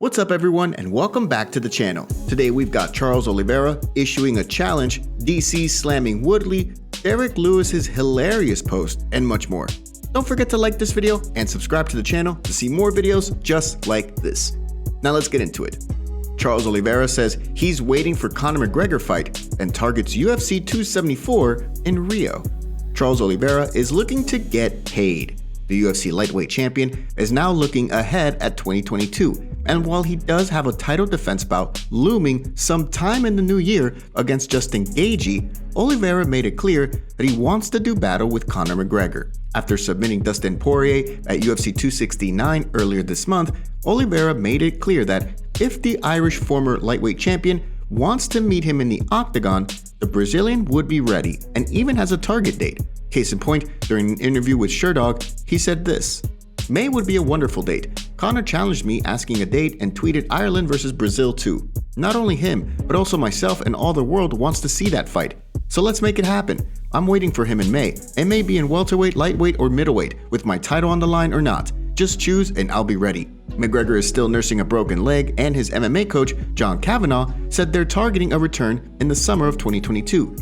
What's up everyone and welcome back to the channel. Today we've got Charles Oliveira issuing a challenge, DC slamming Woodley, Derrick Lewis's hilarious post, and much more. Don't forget to like this video and subscribe to the channel to see more videos just like this. Now let's get into it. Charles Oliveira says he's waiting for Conor McGregor fight and targets UFC 274 in Rio. Charles Oliveira is looking to get paid. The UFC lightweight champion is now looking ahead at 2022. And while he does have a title defense bout looming sometime in the new year against Justin Gaethje, Oliveira made it clear that he wants to do battle with Conor McGregor. After submitting Dustin Poirier at UFC 269 earlier this month, Oliveira made it clear that if the Irish former lightweight champion wants to meet him in the octagon, the Brazilian would be ready and even has a target date. Case in point, during an interview with Sherdog, he said this: "May would be a wonderful date. Conor challenged me asking a date and tweeted Ireland versus Brazil too. Not only him, but also myself and all the world wants to see that fight. So let's make it happen. I'm waiting for him in May. It may be in welterweight, lightweight, or middleweight, with my title on the line or not. Just choose and I'll be ready." McGregor is still nursing a broken leg, and his MMA coach, John Kavanagh, said they're targeting a return in the summer of 2022.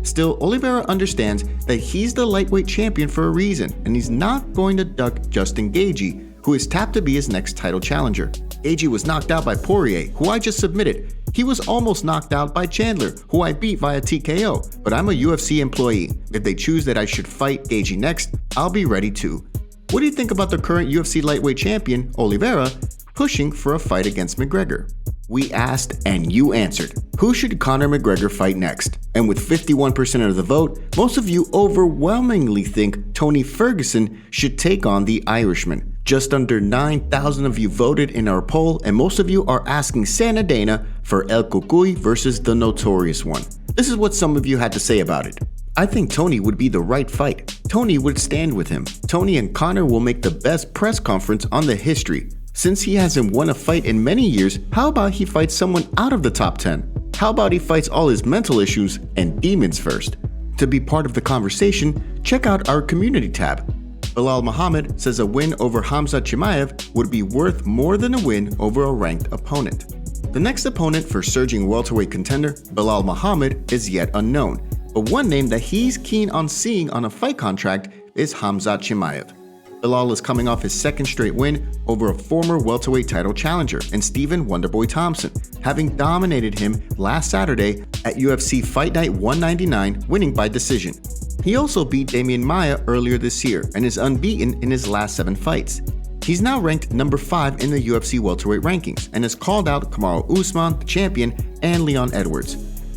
Still, Oliveira understands that he's the lightweight champion for a reason, and he's not going to duck Justin Gaethje, who is tapped to be his next title challenger. Gaethje was knocked out by Poirier, who I just submitted. He was almost knocked out by Chandler, who I beat via TKO, but I'm a UFC employee. If they choose that I should fight Gaethje next, I'll be ready too. What do you think about the current UFC lightweight champion, Oliveira, pushing for a fight against McGregor? We asked and you answered. Who should Conor McGregor fight next? And with 51% of the vote, most of you overwhelmingly think Tony Ferguson should take on the Irishman. Just under 9,000 of you voted in our poll, and most of you are asking Santa Dana for El Cucuy versus the Notorious One. This is what some of you had to say about it. I think Tony would be the right fight. Tony would stand with him. Tony and Conor will make the best press conference on the history. Since he hasn't won a fight in many years, how about he fights someone out of the top 10? How about he fights all his mental issues and demons first? To be part of the conversation, check out our community tab. Belal Muhammad says a win over Khamzat Chimaev would be worth more than a win over a ranked opponent. The next opponent for surging welterweight contender Belal Muhammad is yet unknown, but one name that he's keen on seeing on a fight contract is Khamzat Chimaev. Belal is coming off his second straight win over a former welterweight title challenger in Stephen Wonderboy Thompson, having dominated him last Saturday at UFC Fight Night 199, winning by decision. He also beat Demian Maia earlier this year and is unbeaten in his last 7 fights. He's now ranked number 5 in the UFC welterweight rankings and has called out Kamaru Usman, the champion, and Leon Edwards.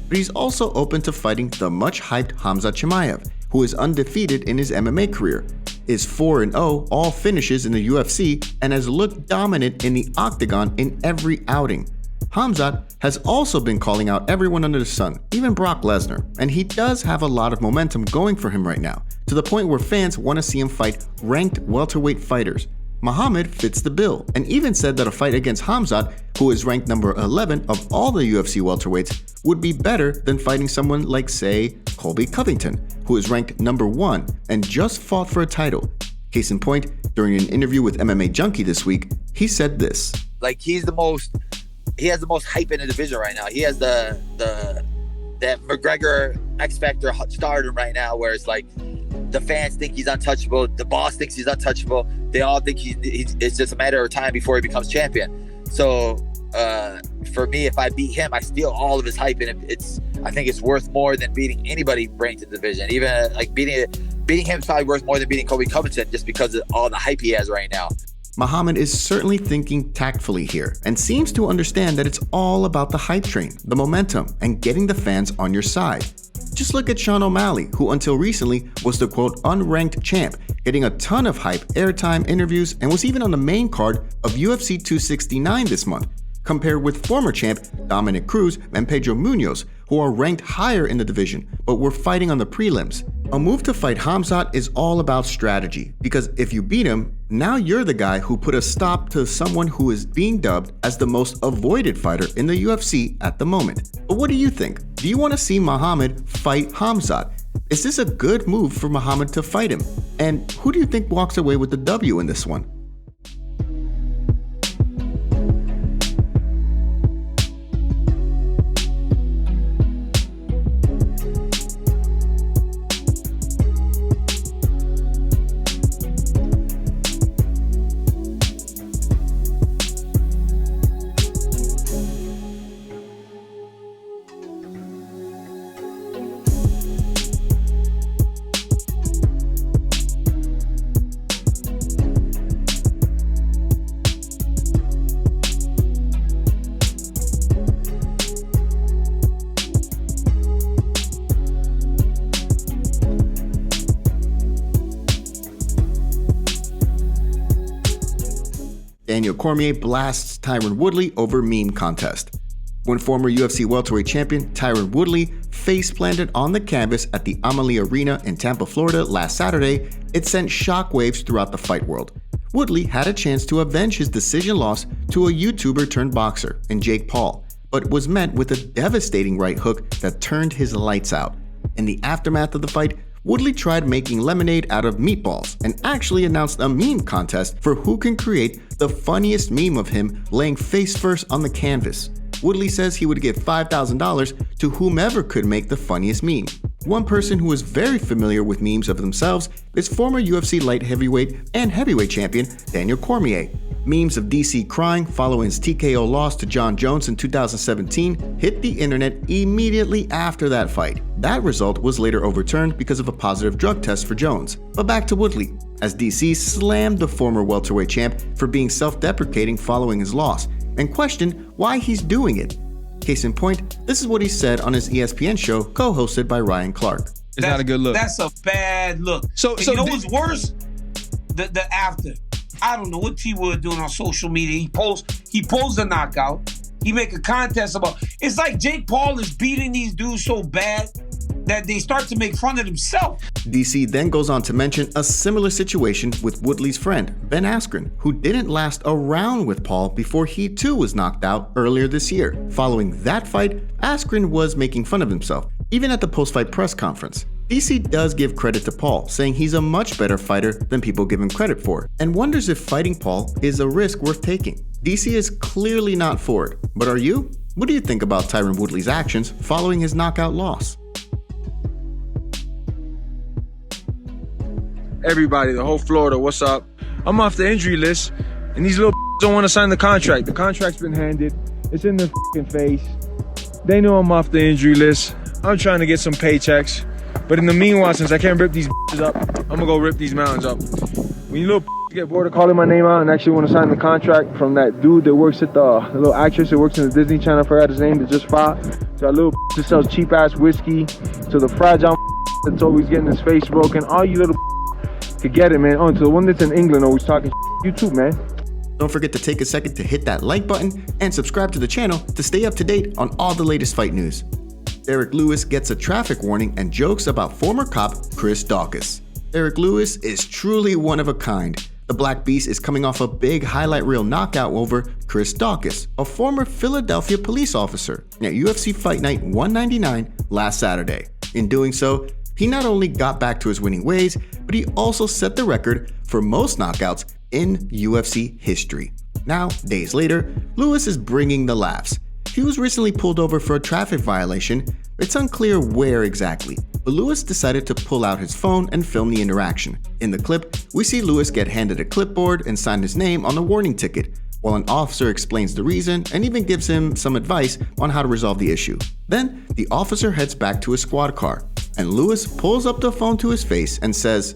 But he's also open to fighting the much-hyped Khamzat Chimaev, who is undefeated in his MMA career, is 4-0 all finishes in the UFC, and has looked dominant in the octagon in every outing. Khamzat has also been calling out everyone under the sun, even Brock Lesnar, and he does have a lot of momentum going for him right now, to the point where fans want to see him fight ranked welterweight fighters. Muhammad fits the bill, and even said that a fight against Khamzat, who is ranked number 11 of all the UFC welterweights, would be better than fighting someone like, say, Colby Covington, who is ranked number 1 and just fought for a title. Case in point, during an interview with MMA Junkie this week, he said this: he has the most hype in the division right now. He has that McGregor X Factor stardom right now, where it's like the fans think he's untouchable, the boss thinks he's untouchable, they all think it's just a matter of time before he becomes champion. So for me, if I beat him, I steal all of his hype, and I think it's worth more than beating anybody ranked in the division. Even like beating him is probably worth more than beating Colby Covington, just because of all the hype he has right now. Muhammad is certainly thinking tactfully here and seems to understand that it's all about the hype train, the momentum, and getting the fans on your side. Just look at Sean O'Malley, who until recently was the quote unranked champ, getting a ton of hype, airtime, interviews, and was even on the main card of UFC 269 this month, compared with former champ Dominic Cruz and Pedro Munoz, who are ranked higher in the division, but were fighting on the prelims. A move to fight Khamzat is all about strategy, because if you beat him, now you're the guy who put a stop to someone who is being dubbed as the most avoided fighter in the UFC at the moment. But what do you think? Do you want to see Muhammad fight Khamzat? Is this a good move for Muhammad to fight him? And who do you think walks away with the W in this one? Cormier blasts Tyron Woodley over meme contest. When former UFC welterweight champion Tyron Woodley face-planted on the canvas at the Amalie Arena in Tampa, Florida last Saturday, it sent shockwaves throughout the fight world. Woodley had a chance to avenge his decision loss to a YouTuber turned boxer in Jake Paul, but was met with a devastating right hook that turned his lights out. In the aftermath of the fight, Woodley tried making lemonade out of meatballs and actually announced a meme contest for who can create the funniest meme of him laying face first on the canvas. Woodley says he would give $5,000 to whomever could make the funniest meme. One person who is very familiar with memes of themselves is former UFC light heavyweight and heavyweight champion Daniel Cormier. Memes of DC crying following his TKO loss to John Jones in 2017 hit the internet immediately after that fight. That result was later overturned because of a positive drug test for Jones. But back to Woodley, as DC slammed the former welterweight champ for being self-deprecating following his loss and questioned why he's doing it. Case in point, this is what he said on his ESPN show co-hosted by Ryan Clark. It's not a good look. That's a bad look. So you know what's worse? The after. I don't know what T Wood doing on social media. He posts a knockout. He make a contest about. It's like Jake Paul is beating these dudes so bad that they start to make fun of himself. DC then goes on to mention a similar situation with Woodley's friend, Ben Askren, who didn't last a round with Paul before he too was knocked out earlier this year. Following that fight, Askren was making fun of himself, even at the post-fight press conference. DC does give credit to Paul, saying he's a much better fighter than people give him credit for, and wonders if fighting Paul is a risk worth taking. DC is clearly not for it, but are you? What do you think about Tyron Woodley's actions following his knockout loss? Everybody, the whole Florida, what's up? I'm off the injury list, and these little don't want to sign the contract. The contract's been handed. It's in their face. They know I'm off the injury list. I'm trying to get some paychecks. But in the meanwhile, since I can't rip these up, I'm gonna go rip these mountains up. When you little get bored of calling my name out and actually want to sign the contract from that dude that works at the little actress that works in the Disney Channel, I forgot his name, that just fought, to that little that sells cheap ass whiskey, to the fragile that's always getting his face broken, all you little could get it, man. Oh, to the one that's in England always talking you too, man. Don't forget to take a second to hit that like button and subscribe to the channel to stay up to date on all the latest fight news. Derrick Lewis gets a traffic warning and jokes about former cop Chris Daukaus. Derrick Lewis is truly one of a kind. The Black Beast is coming off a big highlight reel knockout over Chris Daukaus, a former Philadelphia police officer, at UFC Fight Night 199 last Saturday. In doing so, he not only got back to his winning ways, but he also set the record for most knockouts in UFC history. Now, days later, Lewis is bringing the laughs. He was recently pulled over for a traffic violation. It's unclear where exactly, but Lewis decided to pull out his phone and film the interaction. In the clip, we see Lewis get handed a clipboard and sign his name on the warning ticket, while an officer explains the reason and even gives him some advice on how to resolve the issue. Then, the officer heads back to his squad car, and Lewis pulls up the phone to his face and says,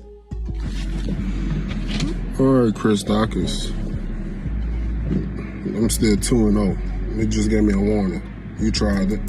"Alright, Chris Daukaus. I'm still 2-0. They just gave me a warning. You tried it."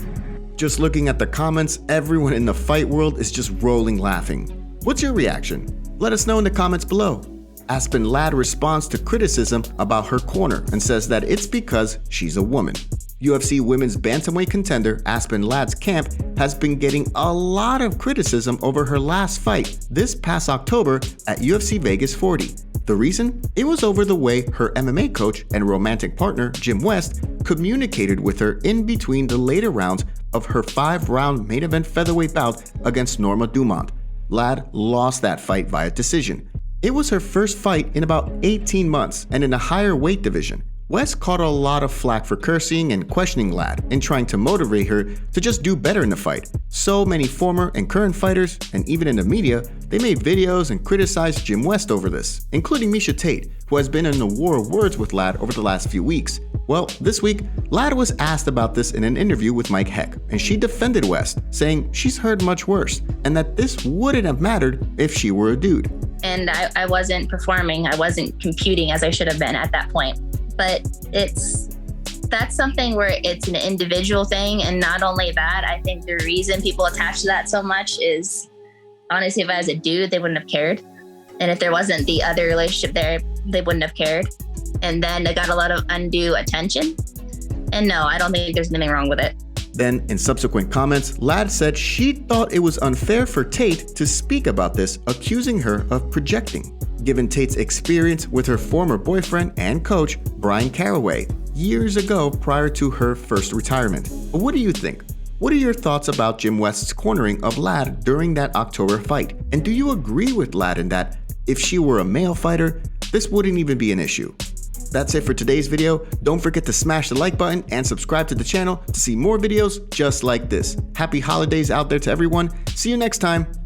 Just looking at the comments, everyone in the fight world is just rolling laughing. What's your reaction? Let us know in the comments below. Aspen Ladd responds to criticism about her corner and says that it's because she's a woman. UFC women's bantamweight contender Aspen Ladd's camp has been getting a lot of criticism over her last fight this past October at UFC Vegas 40. The reason? It was over the way her MMA coach and romantic partner Jim West communicated with her in between the later rounds of her 5-round main event featherweight bout against Norma Dumont. Ladd lost that fight via decision. It was her first fight in about 18 months and in a higher weight division. West caught a lot of flack for cursing and questioning Ladd and trying to motivate her to just do better in the fight. So many former and current fighters, and even in the media, they made videos and criticized Jim West over this, including Miesha Tate, who has been in a war of words with Ladd over the last few weeks. Well, this week, Ladd was asked about this in an interview with Mike Heck, and she defended West, saying she's heard much worse, and that this wouldn't have mattered if she were a dude. And I wasn't performing, I wasn't competing as I should have been at that point. But that's something where it's an individual thing. And not only that, I think the reason people attach to that so much is, honestly, if I was a dude, they wouldn't have cared. And if there wasn't the other relationship there, they wouldn't have cared. and then it got a lot of undue attention. And no, I don't think there's anything wrong with it. Then, in subsequent comments, Ladd said she thought it was unfair for Tate to speak about this, accusing her of projecting, given Tate's experience with her former boyfriend and coach, Brian Caraway, years ago prior to her first retirement. But what do you think? What are your thoughts about Jim West's cornering of Ladd during that October fight? And do you agree with Ladd in that if she were a male fighter, this wouldn't even be an issue? That's it for today's video. Don't forget to smash the like button and subscribe to the channel to see more videos just like this. Happy holidays out there to everyone. See you next time.